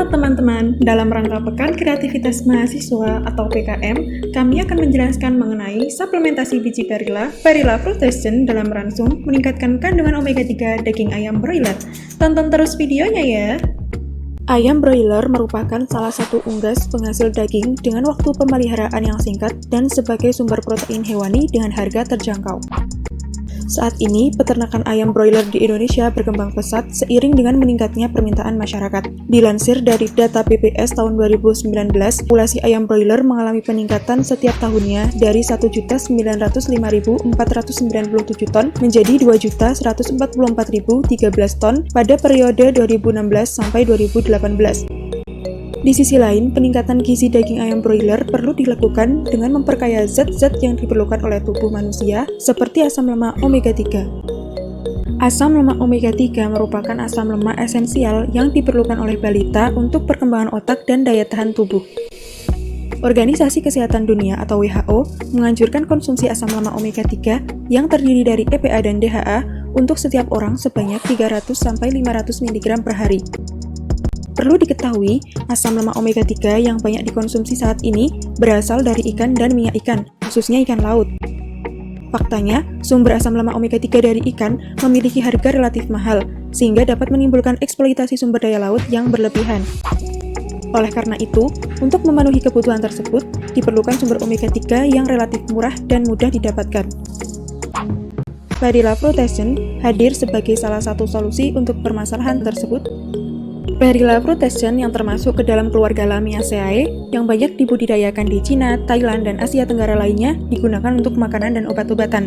Selamat teman-teman, dalam rangka Pekan Kreativitas Mahasiswa atau PKM, kami akan menjelaskan mengenai suplementasi biji perila, Perila Fruitation dalam ransum meningkatkan kandungan omega 3 daging ayam broiler. Tonton terus videonya ya! Ayam broiler merupakan salah satu unggas penghasil daging dengan waktu pemeliharaan yang singkat dan sebagai sumber protein hewani dengan harga terjangkau. Saat ini, peternakan ayam broiler di Indonesia berkembang pesat seiring dengan meningkatnya permintaan masyarakat. Dilansir dari data BPS tahun 2019, populasi ayam broiler mengalami peningkatan setiap tahunnya dari 1.905.497 ton menjadi 2.144.013 ton pada periode 2016 sampai 2018. Di sisi lain, peningkatan gizi daging ayam broiler perlu dilakukan dengan memperkaya zat-zat yang diperlukan oleh tubuh manusia, seperti asam lemak omega 3. Asam lemak omega 3 merupakan asam lemak esensial yang diperlukan oleh balita untuk perkembangan otak dan daya tahan tubuh. Organisasi Kesehatan Dunia atau WHO menganjurkan konsumsi asam lemak omega 3 yang terdiri dari EPA dan DHA untuk setiap orang sebanyak 300-500 mg per hari. Perlu diketahui, asam lemak omega 3 yang banyak dikonsumsi saat ini berasal dari ikan dan minyak ikan, khususnya ikan laut. Faktanya, sumber asam lemak omega 3 dari ikan memiliki harga relatif mahal, sehingga dapat menimbulkan eksploitasi sumber daya laut yang berlebihan. Oleh karena itu, untuk memenuhi kebutuhan tersebut, diperlukan sumber omega 3 yang relatif murah dan mudah didapatkan. Perila Fruitation hadir sebagai salah satu solusi untuk permasalahan tersebut. Perila Fruitation yang termasuk ke dalam keluarga Lamiaceae yang banyak dibudidayakan di Cina, Thailand, dan Asia Tenggara lainnya digunakan untuk makanan dan obat-obatan.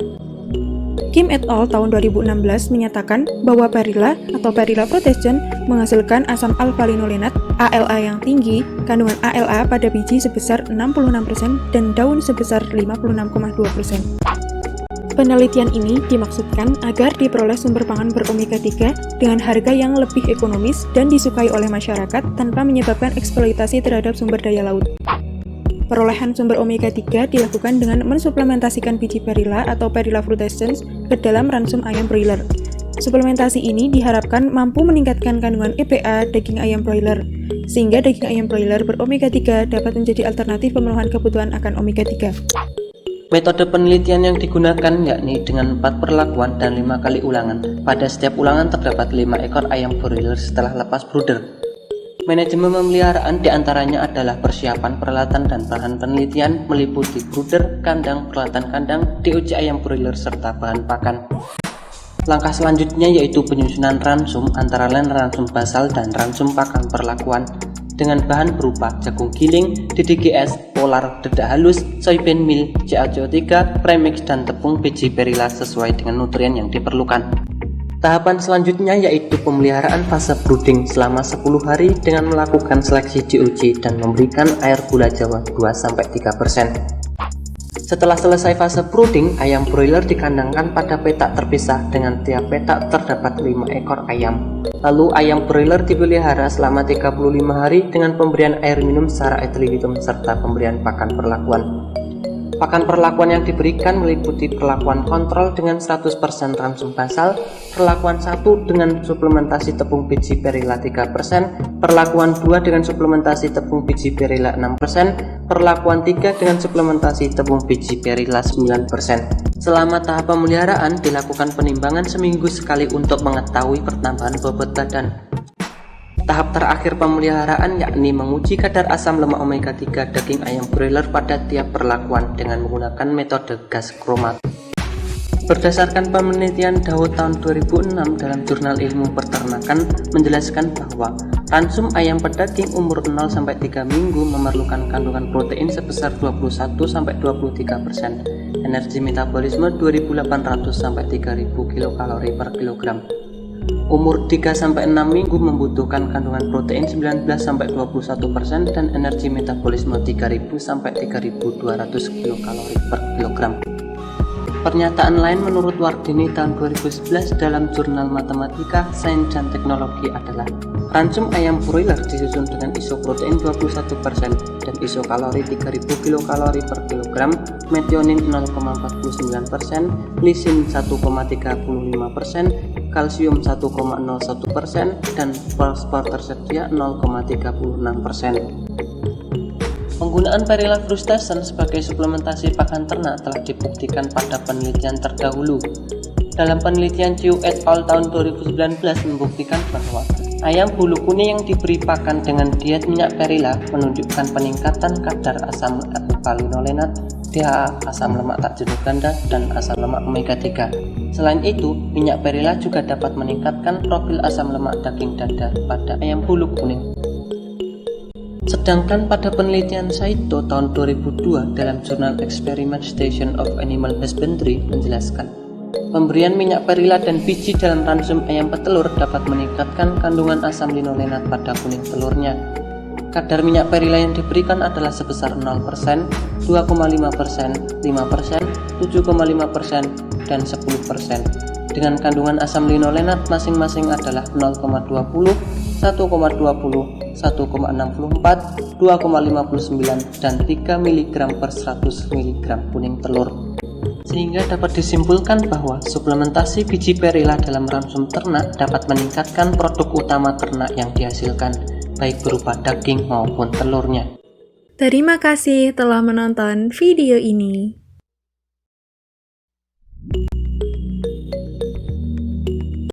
Kim et al. Tahun 2016 menyatakan bahwa Perila atau Perila Fruitation menghasilkan asam alfa-linolenat ALA yang tinggi, kandungan ALA pada biji sebesar 66% dan daun sebesar 56,2%. Penelitian ini dimaksudkan agar diperoleh sumber pangan beromega 3 dengan harga yang lebih ekonomis dan disukai oleh masyarakat tanpa menyebabkan eksploitasi terhadap sumber daya laut. Perolehan sumber omega 3 dilakukan dengan mensuplementasikan biji perila atau Perila Fruitation ke dalam ransum ayam broiler. Suplementasi ini diharapkan mampu meningkatkan kandungan EPA daging ayam broiler, sehingga daging ayam broiler beromega 3 dapat menjadi alternatif pemenuhan kebutuhan akan omega 3. Metode penelitian yang digunakan yakni dengan 4 perlakuan dan 5 kali ulangan. Pada setiap ulangan terdapat 5 ekor ayam broiler setelah lepas brooder. Manajemen pemeliharaan diantaranya adalah persiapan peralatan dan bahan penelitian meliputi brooder, kandang, peralatan kandang, DOC ayam broiler, serta bahan pakan. Langkah selanjutnya yaitu penyusunan ransum antara lain ransum basal dan ransum pakan perlakuan dengan bahan berupa jagung giling, DDGS, polar, dedak halus, soybean meal, CaCO3, premix, dan tepung biji perila sesuai dengan nutrien yang diperlukan. Tahapan selanjutnya yaitu pemeliharaan fase brooding selama 10 hari dengan melakukan seleksi DOC dan memberikan air gula jawa 2-3%. Setelah selesai fase brooding, ayam broiler dikandangkan pada petak terpisah dengan tiap petak terdapat 5 ekor ayam. Lalu ayam broiler dipelihara selama 35 hari dengan pemberian air minum secara ad libitum serta pemberian pakan perlakuan. Pakan perlakuan yang diberikan meliputi perlakuan kontrol dengan 100% ransum basal, perlakuan 1 dengan suplementasi tepung biji perila 3%, perlakuan 2 dengan suplementasi tepung biji perila 6%, perlakuan 3 dengan suplementasi tepung biji perila 9%. Selama tahap pemeliharaan dilakukan penimbangan seminggu sekali untuk mengetahui pertambahan bobot badan. Tahap terakhir pemeliharaan yakni menguji kadar asam lemak omega 3 daging ayam broiler pada tiap perlakuan dengan menggunakan metode gas kromat. Berdasarkan penelitian Daud tahun 2006 dalam jurnal ilmu peternakan menjelaskan bahwa ransum ayam pedaging umur 0-3 minggu memerlukan kandungan protein sebesar 21-23%, energi metabolisme 2800-3000 kilokalori per kilogram. Umur 3-6 minggu membutuhkan kandungan protein 19-21% dan energi metabolisme 3000-3200 kilokalori per kilogram. Pernyataan lain menurut Wardini tahun 2011 dalam jurnal Matematika, Sains dan Teknologi adalah ransum ayam broiler disusun dengan isoprotein 21%, dan isokalori 3000 kilokalori per kilogram, metionin 0,49%, lisin 1,35%, kalsium 1,01%, dan fosfor tersedia 0,36%. Penggunaan Perilla Fruitation sebagai suplementasi pakan ternak telah dibuktikan pada penelitian terdahulu. Dalam penelitian Chiu et al. Tahun 2019 membuktikan bahwa ayam bulu kuning yang diberi pakan dengan diet minyak Perilla menunjukkan peningkatan kadar asam linolenat, DHA, asam lemak tak jenuh ganda, dan asam lemak omega 3. Selain itu, minyak Perilla juga dapat meningkatkan profil asam lemak daging dada pada ayam bulu kuning. Sedangkan pada penelitian Saito tahun 2002 dalam jurnal Experimentation of Animal Husbandry menjelaskan, pemberian minyak Perilla dan biji dalam ransum ayam petelur dapat meningkatkan kandungan asam linolenat pada kuning telurnya. Kadar minyak Perilla yang diberikan adalah sebesar 0%, 2,5%, 5%, 7,5%, dan 10%. Dengan kandungan asam linolenat masing-masing adalah 0,20, 1,20, 1,64, 2,59, dan 3 mg per 100 mg kuning telur. Sehingga dapat disimpulkan bahwa suplementasi biji Perilla dalam ransum ternak dapat meningkatkan produk utama ternak yang dihasilkan, baik berupa daging maupun telurnya. Terima kasih telah menonton video ini.